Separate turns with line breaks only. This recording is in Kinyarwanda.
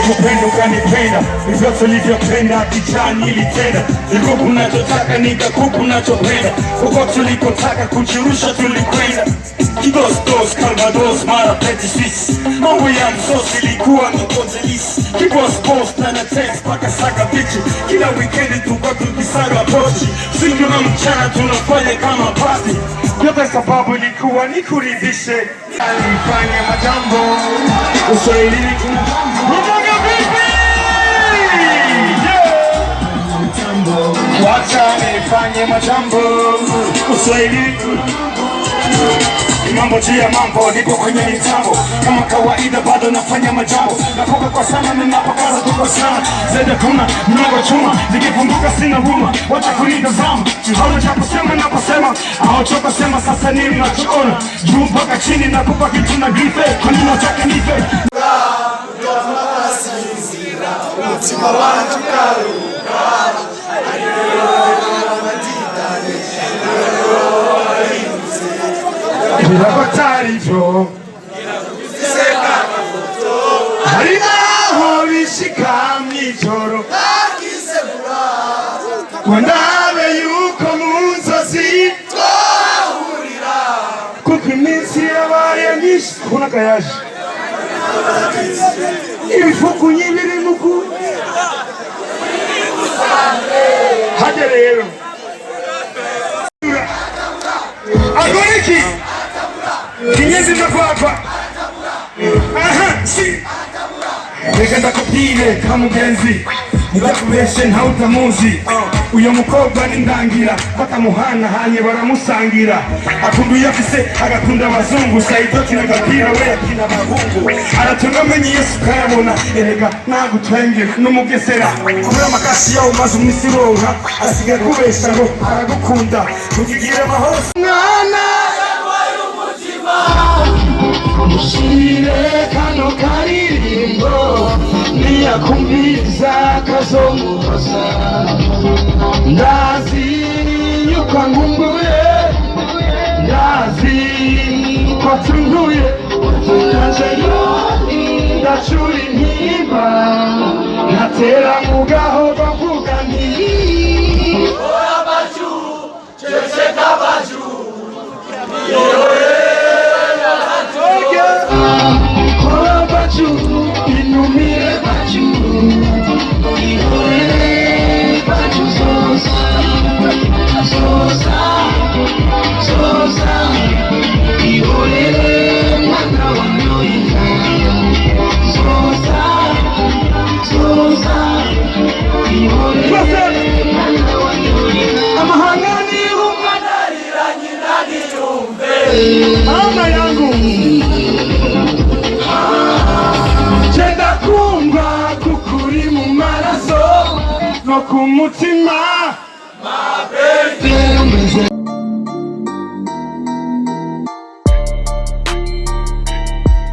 nilikupenda ukanipenda, hivyo tulivyopenda kijani ilitenda. Nikupa unachotaka nikakupa unachopenda, kokote ulikotaka kujirusha tulikwenda. Kidos Calvados mara Petit Suisse, mambo ya msosi ilikuwa ni konzelisi. Kibos na text paka saka bichi, kila weekend tulikuwa tukisaga pochi. Siku na mchana tunafanya kama party, yote sababu ilikuwa nikuridhishe. Alifanya majambo Uswahilini Mboga vipi? Wacha nifanye majambo Uswahilini. Mambo juu ya mambo, nipo kwenye mitambo kama kawaida, bado nafanya majambo. Napoka kwa sana, ninapakaza tuko sana. Zede kuna mlango chuma, zikifunguka sina huma. Wacha kunitazama, hauna cha kusema naposema, hawachoka sema. Sasa nini unachoona? Juu mpaka chini nakupa kitu na grife, kwa nini unataka nife? Umutima wangu karuka Birabatarijo hari naho bishika mw'ijoro ngo ndabe yuko mu nzozi twahurira, kuko iminsi yabaye myinshi. Kubona akayaje ibifuku nyibiri muku hajya rero agoriki kinyezi na papa. Aha, si reka ndakubwire kamugenzi, nidakubeshe ntawutamuzi. Uyo mukobwa ni ndangira, batamuhanahanye baramusangira. Akunda uyafise agakunda abazungu, Saidoti n'agapira we yakina abahungu. Aratunga amenye Yesu karabona, erega nagutwenge n'umugesera. Kubura amakasi yawo maze umwisironka, asigaye kubesha ngo aragukunda. Tukigire amahoro mwana mushire kano karirimbo, niyakumviriza kazomuhoza. Ndazi yuko nkumbuye, ndazi ko tunguye, ndacura intimba, nkatera mu gahogo mvuga nti ora baju ceceka baju ora baju inumire baju ihore baju sosa ihore mwana wa myoyina sosa ihore mwana wa myoyina. Amahangani umanarira nyina niyumve mama yangu, chenda kumva kukuri mu maraso no ku mutima. My baby